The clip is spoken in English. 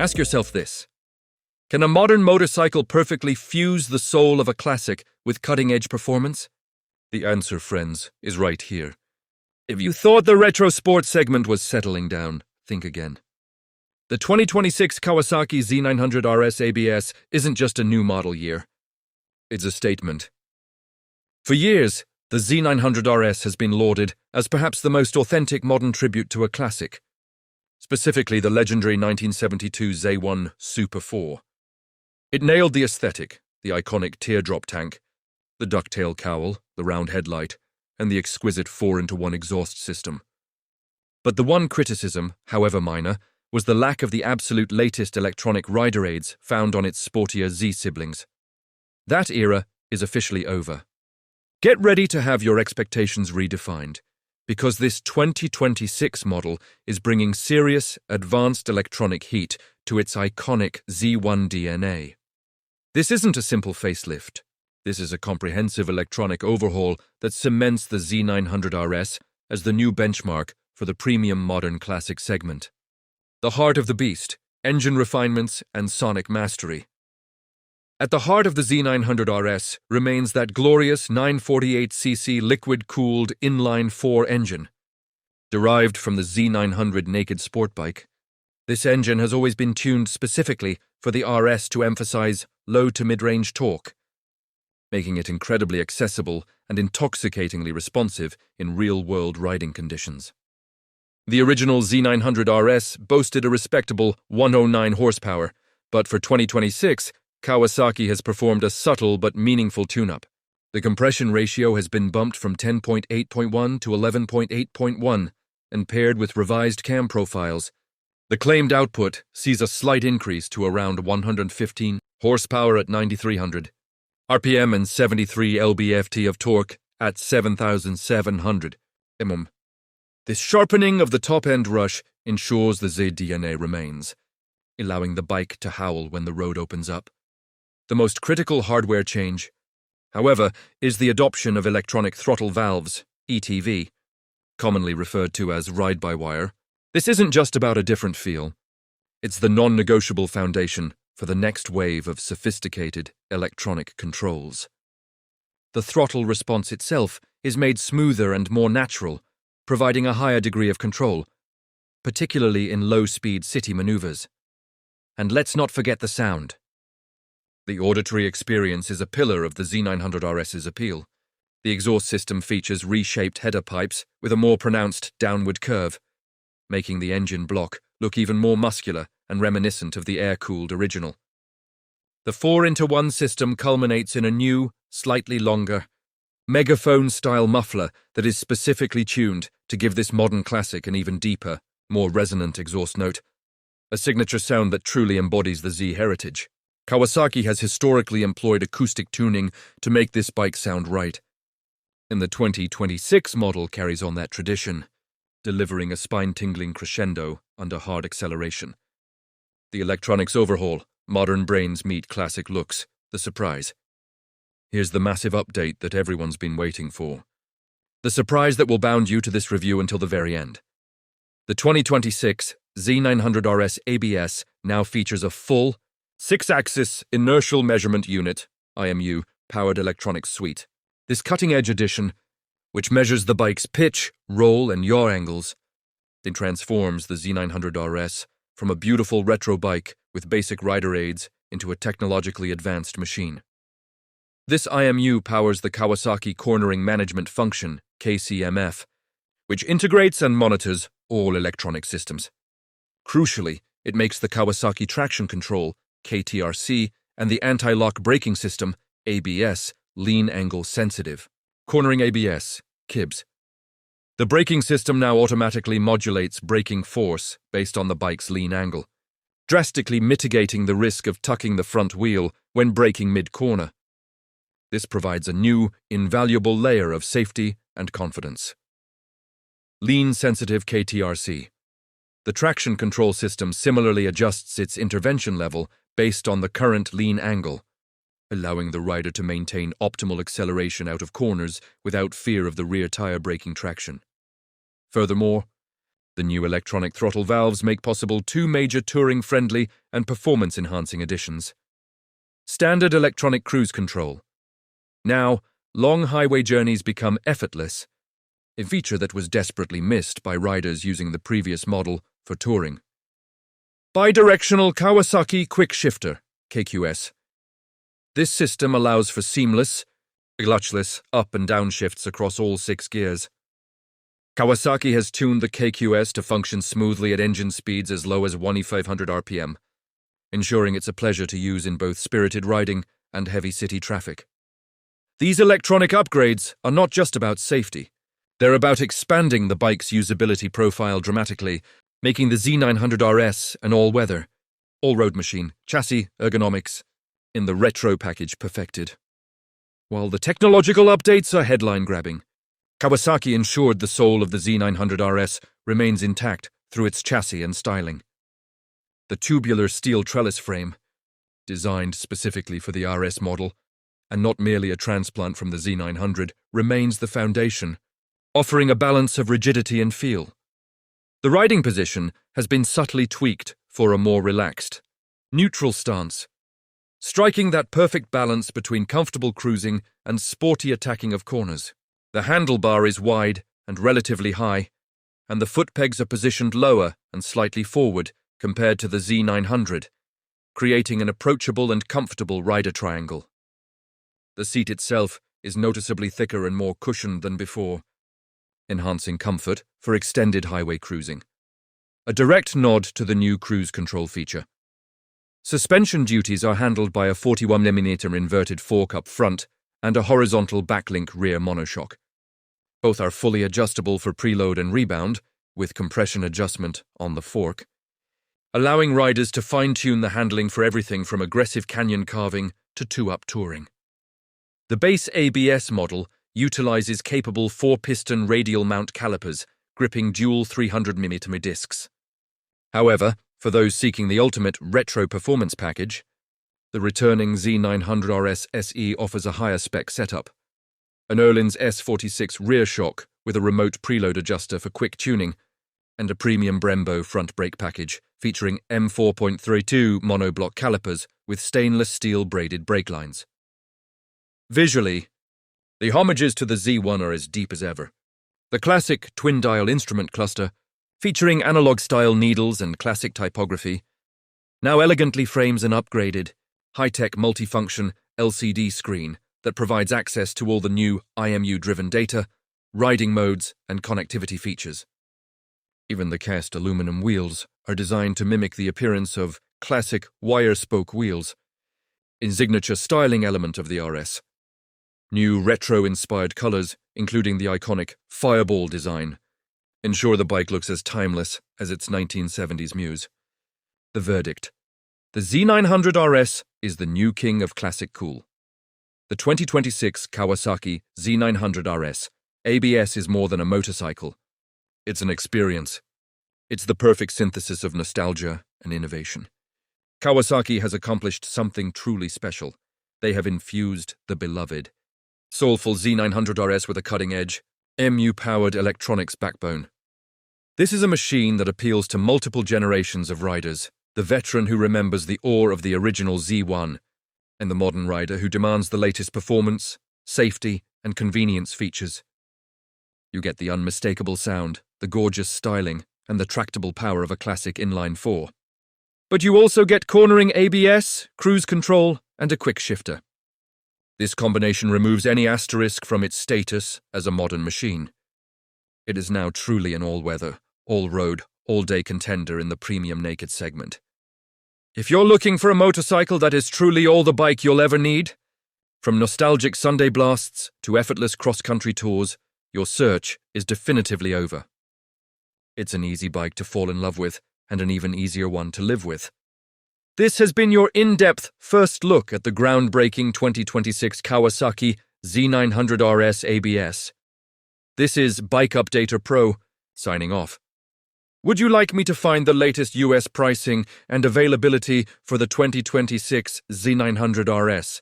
Ask yourself this. Can a modern motorcycle perfectly fuse the soul of a classic with cutting-edge performance? The answer, friends, is right here. If you thought the retro sports segment was settling down, think again. The 2026 Kawasaki Z900 RS ABS isn't just a new model year. It's a statement. For years, the Z900 RS has been lauded as perhaps the most authentic modern tribute to a classic, specifically the legendary 1972 Z1 Super 4. It nailed the aesthetic, the iconic teardrop tank, the ducktail cowl, the round headlight, and the exquisite 4-into-1 exhaust system. But the one criticism, however minor, was the lack of the absolute latest electronic rider aids found on its sportier Z siblings. That era is officially over. Get ready to have your expectations redefined, because this 2026 model is bringing serious, advanced electronic heat to its iconic Z1 DNA. This isn't a simple facelift. This is a comprehensive electronic overhaul that cements the Z900 RS as the new benchmark for the premium modern classic segment. The heart of the beast, engine refinements and sonic mastery. At the heart of the Z900 RS remains that glorious 948cc liquid-cooled inline-4 engine. Derived from the Z900 naked sport bike, this engine has always been tuned specifically for the RS to emphasize low to mid-range torque, making it incredibly accessible and intoxicatingly responsive in real-world riding conditions. The original Z900 RS boasted a respectable 109 horsepower, but for 2026, Kawasaki has performed a subtle but meaningful tune-up. The compression ratio has been bumped from 10.8.1 to 11.8.1, and paired with revised cam profiles, the claimed output sees a slight increase to around 115 horsepower at 9,300 RPM and 73 lb-ft of torque at 7,700 mm. This sharpening of the top-end rush ensures the Z DNA remains, allowing the bike to howl when the road opens up. The most critical hardware change, however, is the adoption of electronic throttle valves, ETV, commonly referred to as ride-by-wire. This isn't just about a different feel. It's the non-negotiable foundation for the next wave of sophisticated electronic controls. The throttle response itself is made smoother and more natural, providing a higher degree of control, particularly in low-speed city maneuvers. And let's not forget the sound. The auditory experience is a pillar of the Z900 RS's appeal. The exhaust system features reshaped header pipes with a more pronounced downward curve, making the engine block look even more muscular and reminiscent of the air-cooled original. The 4-into-1 system culminates in a new, slightly longer, megaphone-style muffler that is specifically tuned to give this modern classic an even deeper, more resonant exhaust note, a signature sound that truly embodies the Z heritage. Kawasaki has historically employed acoustic tuning to make this bike sound right, and the 2026 model carries on that tradition, delivering a spine-tingling crescendo under hard acceleration. The electronics overhaul, modern brains meet classic looks, the surprise. Here's the massive update that everyone's been waiting for. The surprise that will bound you to this review until the very end. The 2026 Z900 RS ABS now features a full, 6-axis inertial measurement unit, IMU, powered electronics suite. This cutting-edge addition, which measures the bike's pitch, roll, and yaw angles, then transforms the Z900 RS from a beautiful retro bike with basic rider aids into a technologically advanced machine. This IMU powers the Kawasaki Cornering Management Function, KCMF, which integrates and monitors all electronic systems. Crucially, it makes the Kawasaki Traction Control, KTRC, and the Anti-Lock Braking System, ABS, lean angle sensitive. Cornering ABS, KIBS. The braking system now automatically modulates braking force based on the bike's lean angle, drastically mitigating the risk of tucking the front wheel when braking mid-corner. This provides a new, invaluable layer of safety and confidence. Lean-sensitive KTRC. The traction control system similarly adjusts its intervention level based on the current lean angle, allowing the rider to maintain optimal acceleration out of corners without fear of the rear tire braking traction. Furthermore, The new electronic throttle valves make possible two major touring-friendly and performance-enhancing additions. Standard electronic cruise control. Now, long highway journeys become effortless, a feature that was desperately missed by riders using the previous model for touring. Bidirectional Kawasaki Quick Shifter, KQS. This system allows for seamless, clutchless up and down shifts across all 6 gears. Kawasaki has tuned the KQS to function smoothly at engine speeds as low as 1,500 RPM, ensuring it's a pleasure to use in both spirited riding and heavy city traffic. These electronic upgrades are not just about safety. They're about expanding the bike's usability profile dramatically, making the Z900 RS an all-weather, all-road machine, chassis, ergonomics, in the retro package perfected. While the technological updates are headline-grabbing, Kawasaki ensured the soul of the Z900 RS remains intact through its chassis and styling. The tubular steel trellis frame, designed specifically for the RS model, and not merely a transplant from the Z900, remains the foundation, offering a balance of rigidity and feel. The riding position has been subtly tweaked for a more relaxed, neutral stance, striking that perfect balance between comfortable cruising and sporty attacking of corners. The handlebar is wide and relatively high, and the foot pegs are positioned lower and slightly forward compared to the Z900, creating an approachable and comfortable rider triangle. The seat itself is noticeably thicker and more cushioned than before, enhancing comfort for extended highway cruising. A direct nod to the new cruise control feature. Suspension duties are handled by a 41mm inverted fork up front and a horizontal backlink rear monoshock. Both are fully adjustable for preload and rebound, with compression adjustment on the fork, allowing riders to fine-tune the handling for everything from aggressive canyon carving to two-up touring. The base ABS model utilizes capable 4-piston radial mount calipers, gripping dual 300mm discs. However, for those seeking the ultimate retro performance package, the returning Z900 RS SE offers a higher spec setup. An Öhlins S46 rear shock with a remote preload adjuster for quick tuning, and a premium Brembo front brake package featuring M4.32 monoblock calipers with stainless steel braided brake lines. Visually, the homages to the Z1 are as deep as ever. The classic twin-dial instrument cluster, featuring analog-style needles and classic typography, now elegantly frames an upgraded, high-tech multifunction LCD screen that provides access to all the new IMU-driven data, riding modes, and connectivity features. Even the cast aluminum wheels are designed to mimic the appearance of classic wire-spoke wheels, a signature styling element of the RS. New retro-inspired colors, including the iconic fireball design, ensure the bike looks as timeless as its 1970s muse. The verdict: the Z900 RS is the new king of classic cool. The 2026 Kawasaki Z900 RS ABS is more than a motorcycle. It's an experience. It's the perfect synthesis of nostalgia and innovation. Kawasaki has accomplished something truly special. They have infused the beloved soulful Z900 RS with a cutting-edge, MU-powered electronics backbone. This is a machine that appeals to multiple generations of riders, the veteran who remembers the awe of the original Z1, and the modern rider who demands the latest performance, safety, and convenience features. You get the unmistakable sound, the gorgeous styling, and the tractable power of a classic inline-4. But you also get cornering ABS, cruise control, and a quick shifter. This combination removes any asterisk from its status as a modern machine. It is now truly an all-weather, all-road, all-day contender in the premium naked segment. If you're looking for a motorcycle that is truly all the bike you'll ever need, from nostalgic Sunday blasts to effortless cross-country tours, your search is definitively over. It's an easy bike to fall in love with, and an even easier one to live with. This has been your in-depth first look at the groundbreaking 2026 Kawasaki Z900 RS ABS. This is Bike Updater Pro, signing off. Would you like me to find the latest US pricing and availability for the 2026 Z900 RS?